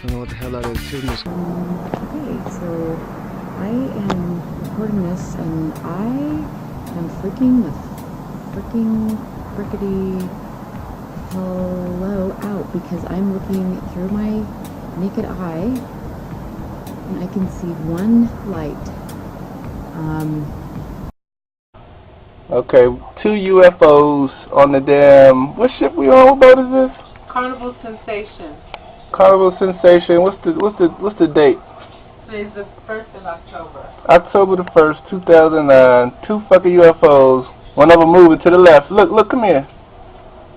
don't know what the hell that is too. Okay, so I am recording this and I am freaking the frickety hello out because I'm looking through my naked eye and I can see one light. Okay, 2 UFOs on the damn, what ship we on? What boat is this? Carnival Sensation. Carnival Sensation. What's the date? Today's the 1st of October. October the 1st, 2009. 2 fucking UFOs. One of them moving to the left. Look, come here.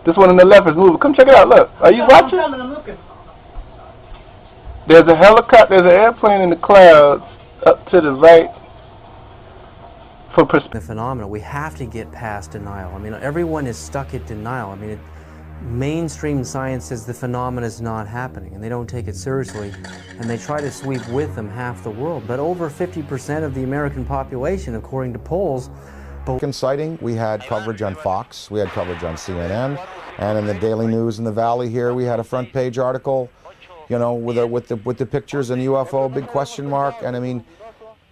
This one on the left is moving. Come check it out. Look. Are you watching? I'm looking. There's a helicopter. There's an airplane in the clouds up to the right. For the phenomena, we have to get past denial. I mean, everyone is stuck at denial. I mean, mainstream science says the phenomena is not happening, and they don't take it seriously, and they try to sweep with them half the world. But over 50% of the American population, according to polls, sighting, we had coverage on Fox, we had coverage on CNN, and in the Daily News in the Valley here, we had a front page article, you know, with the pictures and UFO, big question mark, and I mean,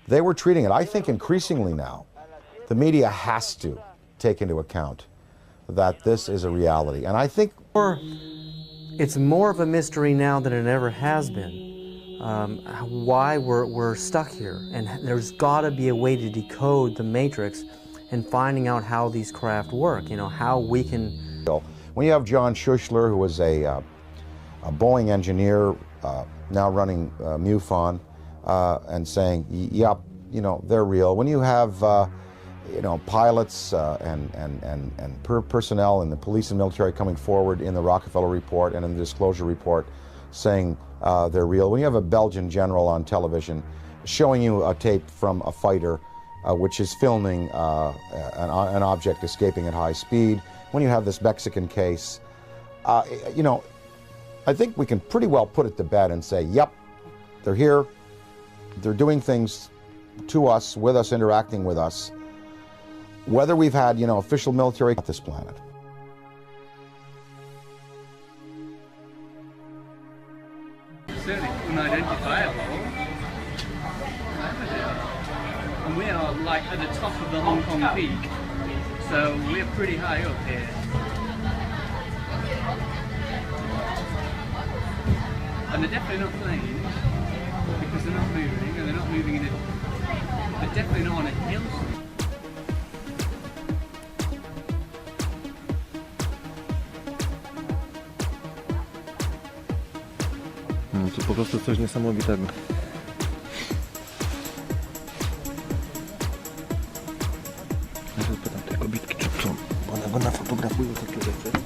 they were treating it. I think increasingly now, the media has to take into account that this is a reality. And I think it's more of a mystery now than it ever has been. Why we're stuck here. And there's got to be a way to decode the matrix and finding out how these craft work, you know, how we can... When you have John Schuessler, who was a Boeing engineer, now running MUFON, and saying, yep, you know, they're real. When you have, you know, pilots and personnel in the police and military coming forward in the Rockefeller Report and in the Disclosure Report saying they're real. When you have a Belgian general on television showing you a tape from a fighter which is filming an object escaping at high speed. When you have this Mexican case, you know, I think we can pretty well put it to bed and say, yep, they're here, they're doing things to us, with us, interacting with us, whether we've had, you know, official military on this planet. Certainly unidentifiable. And we are like at the top of the Hong Kong peak, so we're pretty high up here. And they're definitely not planes, because they're not moving, and they're not moving in a... They're definitely not on a hill. No to po prostu coś niesamowitego. Ja się pytam tej kobietki, czy co? Bo ona fotografuje takie rzeczy.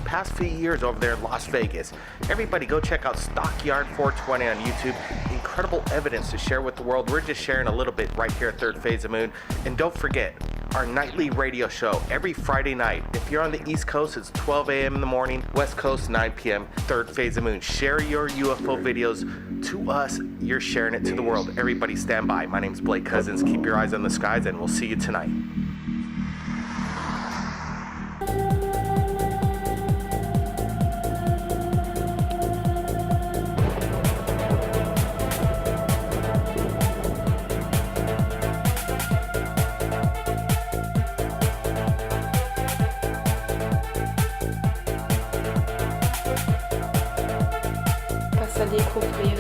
Past few years over there in Las Vegas. Everybody go check out Stockyard 420 on YouTube. Incredible evidence to share with the world. We're just sharing a little bit right here at Third Phase of Moon. And don't forget, our nightly radio show every Friday night. If you're on the East Coast, it's 12 a.m. in the morning. West Coast, 9 p.m. Third Phase of Moon. Share your UFO videos to us. You're sharing it to the world. Everybody stand by. My name's Blake Cousins. Keep your eyes on the skies, and we'll see you tonight. À découvrir.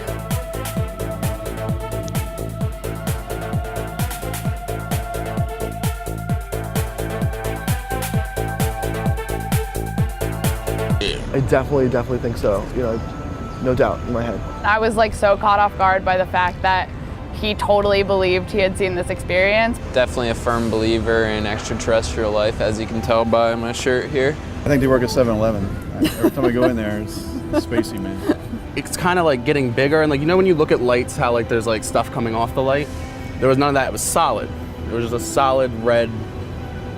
I definitely think so. You know, no doubt in my head. I was like so caught off guard by the fact that he totally believed he had seen this experience. Definitely a firm believer in extraterrestrial life, as you can tell by my shirt here. I think they work at 7-Eleven. Every time I go in there, it's spacey, man. It's kind of like getting bigger, and like, you know when you look at lights, how like there's like stuff coming off the light? There was none of that. It was solid. It was just a solid red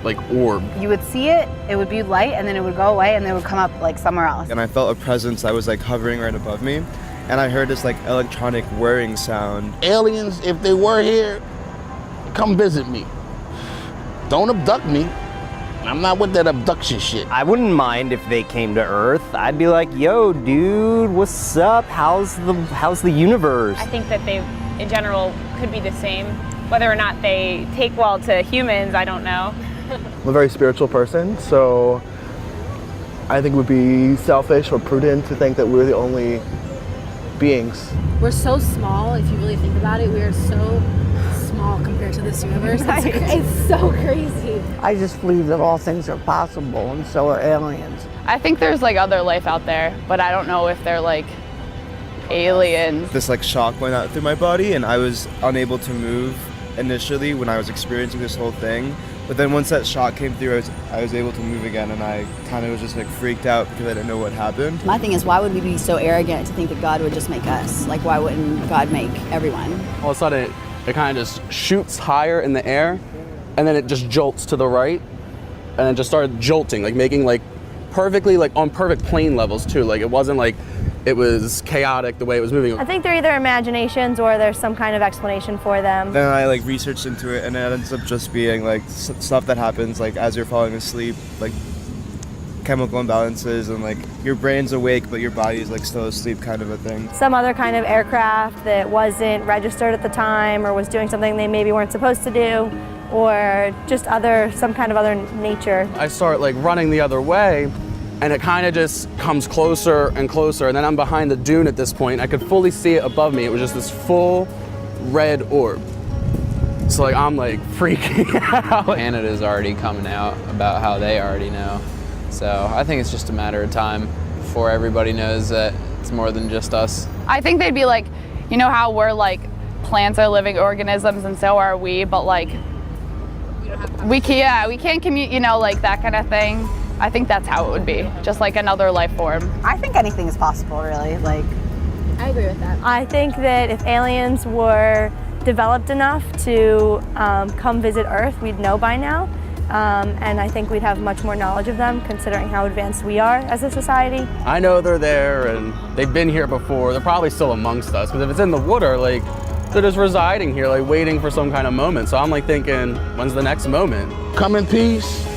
like orb. You would see it, it would be light, and then it would go away, and then it would come up like somewhere else. And I felt a presence that was like hovering right above me, and I heard this like electronic whirring sound. Aliens, if they were here, come visit me. Don't abduct me. I'm not with that abduction shit. I wouldn't mind if they came to Earth. I'd be like, yo, dude, what's up? How's the universe? I think that they, in general, could be the same. Whether or not they take well to humans, I don't know. I'm a very spiritual person, so I think it would be selfish or prudent to think that we're the only beings. We're so small, if you really think about it. We are so small compared to this universe. It's so crazy. I just believe that all things are possible, and so are aliens. I think there's like other life out there, but I don't know if they're like aliens. This like shock went out through my body, and I was unable to move initially when I was experiencing this whole thing. But then once that shock came through, I was able to move again, and I kind of was just like freaked out because I didn't know what happened. My thing is, why would we be so arrogant to think that God would just make us? Like, why wouldn't God make everyone? All of a sudden, it kind of just shoots higher in the air, and then it just jolts to the right, and then just started jolting, like making like perfectly, like on perfect plane levels too. Like it wasn't like it was chaotic the way it was moving. I think they're either imaginations or there's some kind of explanation for them. Then I like researched into it, and it ends up just being like stuff that happens like as you're falling asleep, like chemical imbalances, and like your brain's awake but your body's like still asleep kind of a thing. Some other kind of aircraft that wasn't registered at the time or was doing something they maybe weren't supposed to do, or just some kind of other nature. I start like running the other way, and it kind of just comes closer and closer, and then I'm behind the dune at this point. I could fully see it above me. It was just this full red orb. So like I'm like freaking out. Canada's already coming out about how they already know. So I think it's just a matter of time before everybody knows that it's more than just us. I think they'd be like, you know how we're like, plants are living organisms and so are we, but like, we can't commute, you know, like that kind of thing. I think that's how it would be, just like another life form. I think anything is possible, really. Like, I agree with that. I think that if aliens were developed enough to come visit Earth, we'd know by now. And I think we'd have much more knowledge of them, considering how advanced we are as a society. I know they're there, and they've been here before. They're probably still amongst us, because if it's in the water, like, they're just residing here, like waiting for some kind of moment. So I'm like thinking, when's the next moment? Come in peace.